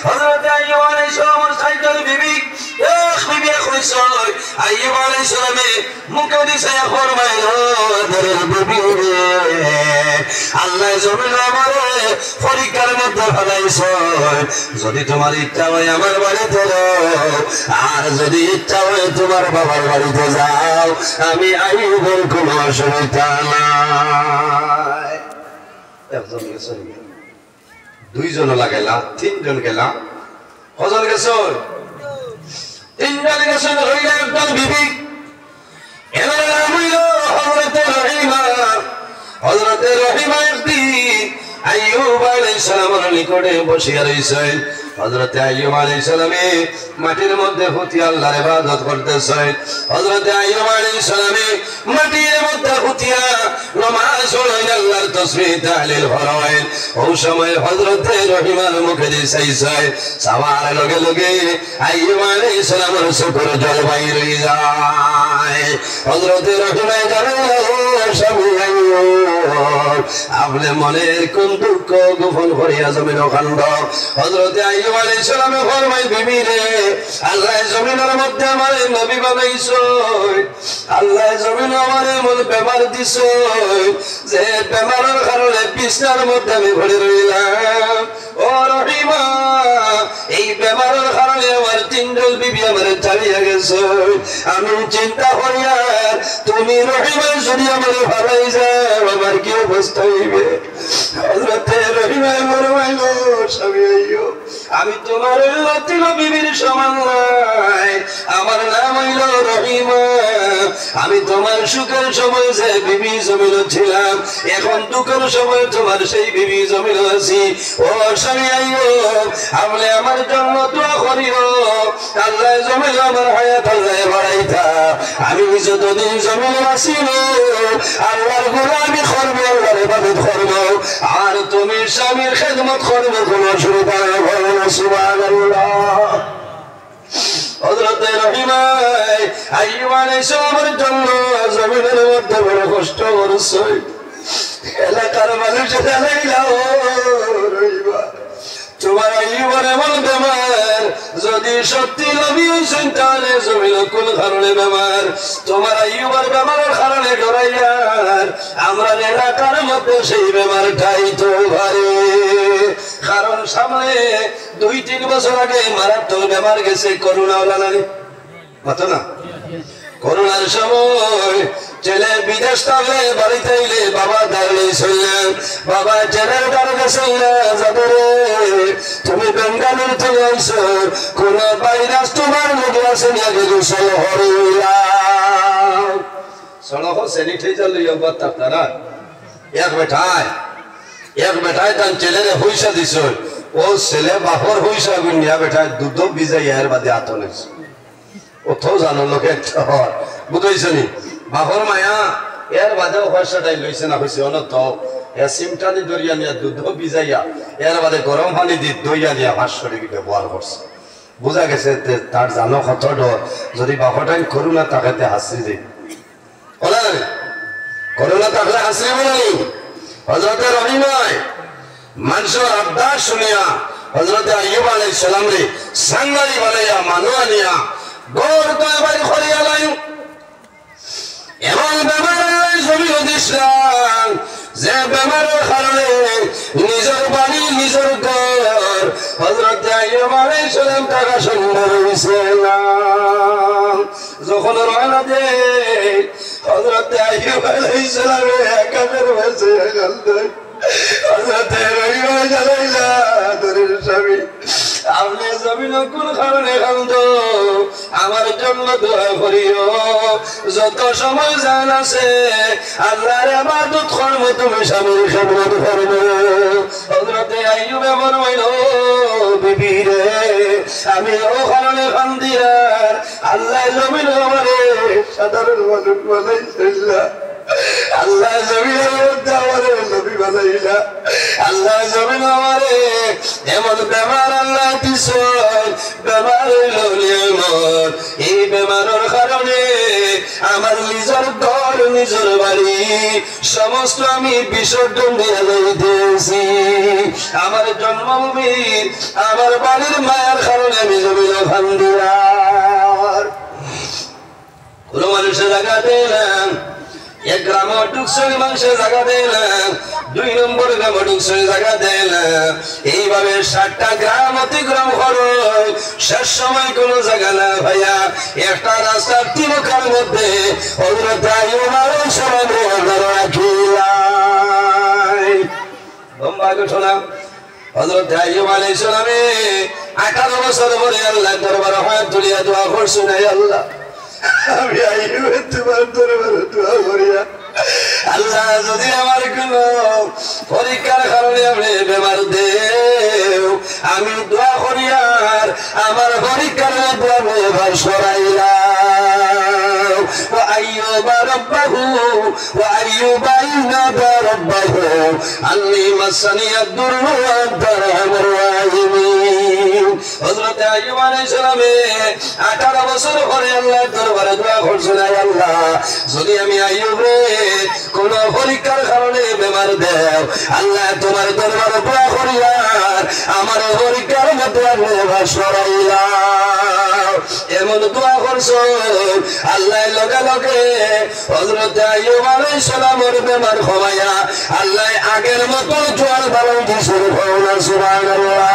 হযরত আইয়ুব আলাইহিস সালামের সাইকেল বিবি এক বিবি কইছয় আইয়ুব আলাইহিস সালামে মুখে দিছে ফরমাইলো দরের বিবি আল্লাহ জমিন আমারে পরীক্ষার মধ্যে ফেলাইছো যদি তোমার ইচ্ছা হয় আমার বাড়িতে যাও আর যদি ইচ্ছা হয় তোমার বাবার বাড়িতে যাও আমি আইয়ুবের কোনো অসুবিধা নাই একজন গেছে দুইজন লাগাইলা তিনজন গেলা কজন গেছ তিনজন গেছ হইলা একজন বিবি এর নাম হইল হযরতে রহিমা একদিন আইয়ুব আলাইহিস সালামের নিকটে বসিয়া রইছেন হযরতে আইয়ুব আলাইহিস সালামে মাটির মধ্যে হুতি আল্লাহর ইবাদত করতেছেন হযরতে আইয়ুব আলাইহিস সালামে মাটির মধ্যে হুতিয়া নামাজ পড়েন আল্লাহর তাসবিহ তাহলিল করেন ওই সময় হযরতে রহিমার মুখে দিছাইছে সাওয়ার লগে লগে আইয়ুব আলাইহিস সালামের চোখের জল বাইর হয়ে যায় হযরতে রহিমা জানেন স্বামী আইয়ুব আপনি মনের কোন দুঃখ গোপন করিয়া জমিন কান্দ হযরতে আইয়ুব আলাইহিস সালামে ফরমায় বিবি রে আল্লাহ জমিনের মধ্যে আমারে নবী বানাইছো আল্লাহ জমিনে আমারে এমন বেমার দিছো যে বেমারের কারণে বিছনার মধ্যে আমি পড়ে রইলাম ও রহিমা এই বেমারের কারণে আমার তিনজন বিবি আমারে ছাড়িয়া গেছে আমি চিন্তা করিয়া তুমি রহিমা যদি আমারে ভালাই যাও আমার কি অবস্থা হইবে হযরতে রহিমা ফরমাইলো স্বামী আইয়ুব আমি তোমার তিন বিবির সমান নাই আমার নাম হইল রহিমা আমি তোমার সুখের সময় যে বিবি জমিল ছিলাম এখন দুঃখের সময় তোমার সেই বিবি জমিল আছি ও স্বামী আইয়ুব আপনি আমার জন্য দোয়া করিও আল্লাহ জমিল আমার হায়াত আল্লাহ বাড়াইতা আমি যতদিন জমিল আছিল আল্লাহর গোলামি করব আল্লাহর ইবাদত করব আর তুমি স্বামীর খেদমত করবে কোনো অসুবিধা হবে না সুবহানাল্লাহ হযরতে রহিমা আইয়ুব আলাইহিস সালামের জন্য জমিনের মধ্যে বড় কষ্ট করছে এলাকার মানুষ জানাইলা ও রহিমা তোমার আইয়ুবের এমন বেমার যদি সত্যি নবী হইছেন তাহলে জমিন কোন কারণে বেমার তোমার আইয়ুবের বেমারের কারণে ডরাইয়ার আমরা এলাকার মধ্যে সেই বেমারটাই তো ভারে কারণ সামনে 2-3 বছর আগে মারাত্মক বেমার গেছে করোনা ওলানারি মাতো না করোনার সময় ছেলে বিদেশ থেকে বাড়িতে এলে বাবা দাঁড়িয়ে ছিলেন বাবা ছেলের দ্বারা গেছেন যাদের তুমি বেঙ্গালুর থেকে আইছো কোন ভাইরাস তোমার মধ্যে আছে আগে গোসল হরিলাম সড়ক স্যানিটাইজার লইয়া বার্তা তারা এক বেটায় তার ছেলের পয়সা দিছ ও ছেলে বাপর পয়সা গুনিয়া বেটায় দুধ ভিজাই এর বাদে আতনেছ ওথাও জানো লোকে বুঝাইছ নি বাপর মায়া এর বাদেও পয়সাটাই লইছে না হয়েছে অনত এ সিমটানি দরিয়া নিয়ে দুধ ভিজাইয়া এর বাদে গরম পানি দি দইয়া নিয়ে 500 টাকা ব্যবহার করছে বোঝা গেছে তার জানো কত ডর যদি বাপটাই করোনা তাকাতে হাসি দে করোনা থাকলে হাসি বলি হযরতে রহিমা মানুষের আবদার শুনিয়া হযরতে আইয়ুব আলাইহিস সালাম রে সাঙ্গারি বানাইয়া মানুয়া নিয়া গড় তৈরি করিয়া লাই এমন বেমার জমিও দিছিলাম যে বেমারের কারণে নিজের বাড়ি নিজের ঘর হযরতে আইয়ুব আলাইহিস সালাম টাকা সম্ভব হইছে না যখন রওনা দেয় হযরতে আইয়ুব আলাইহিস সালাম একাবের বসে গেল হযরতে রহিমা জানাইলা দরের স্বামী আপনি জমিন কোন কারণে কান্দ আমার জন্য দোয়া করিও যত সময় জান আছে আল্লাহর ইবাদত করব তুমি স্বামীর খেদমত করবে হযরতে আইয়ুব ফরমাইলো বিবি রে আমি ও কারণে কান্দিয়ার আল্লাহ জমিন আমারে সাধারণ মানুষ বানাইছিল আল্লাহ জমিনের মধ্যে আমারে নবী বানাইলা আল্লাহ জমিন আমারে এমন বেমার আল্লাহ দিছেন, বেমার হইল নিয়ামত। এই বেমারের কারণে আমার নিজের ঘর নিজের বাড়ি সমস্ত আমি বিসর্জন দিয়ে যাইতেছি। আমার জন্মভূমি আমার বাড়ির মায়ের কারণে আমি জমিন ওখান দিয়ার কোন মানুষের জায়গা দিলাম। এক গ্রামে ঢুকছে মানুষের জায়গা দিলাম, 2 নম্বর গ্রামে ঢুকছে জায়গা দিলাম। এইভাবে 7টা গ্রাম অতিক্রম করো, শেষ সময় কোন জায়গা না ভাইয়া। একটা রাস্তার তিনখার মধ্যে হযরত আইয়ুব আলাইহিস সালাম রাখিলেন। লম্বা ঘটনা। হযরত আইয়ুব আলাইহিস সালামে 18 বছর পরে আল্লাহর দরবারে হাত তুলিয়া দোয়া করছেন, হে আল্লাহ আমি আইয়ুবের তোমার দরবারে দোয়া করিয়া আল্লাহ যদি আমার কোন পরীক্ষার কারণে আপনি বেমার দেও, আমি দোয়া করিয়ার আমার পরীক্ষার মধ্যে আমি এবার সরাইলাম। وأيوب ربه وأيوب نادى ربه أني مسني الضر وأنت أرحم الراحمين। হযরত আইয়ুব আলাইহিস সালামে 18 বছর পরে আল্লাহর দরবারে দোয়া করছেন, হে আল্লাহ যদি আমি আইয়ুব রে কোন পরীক্ষার কারণে বেমার দেও, আল্লাহ তোমার দরবারে দোয়া করিয়ার আমার পরীক্ষার মধ্যে আপনি এবার সরাইলাম। এমন দোয়া করছো আল্লাহ লগে লগে হযরত আইয়ুব আলাইহিস সালামের বেমার কমাইয়া আল্লাহ আগের মতো জোয়ার বালাই দিয়েছেন। সুবহানাল্লাহ।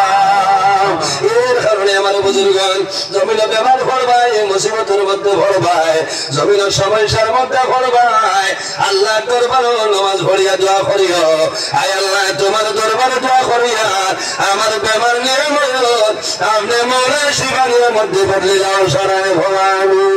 এর কারণে আমার বুজুর্গণ জমিন বেমার পড়বাই, মুসিবতের মধ্যে পড়বাই, জমিন সমস্যার মধ্যে পড়বাই, আল্লাহর দরবারে নামাজ পড়িয়া দোয়া করিও, আয় আল্লাহ তোমার দরবারে দোয়া করিয়া আমার বেমার নিরাময় আপনি মৌলা শিবানীর মধ্যে বদলে যাও সরাই ভবানী।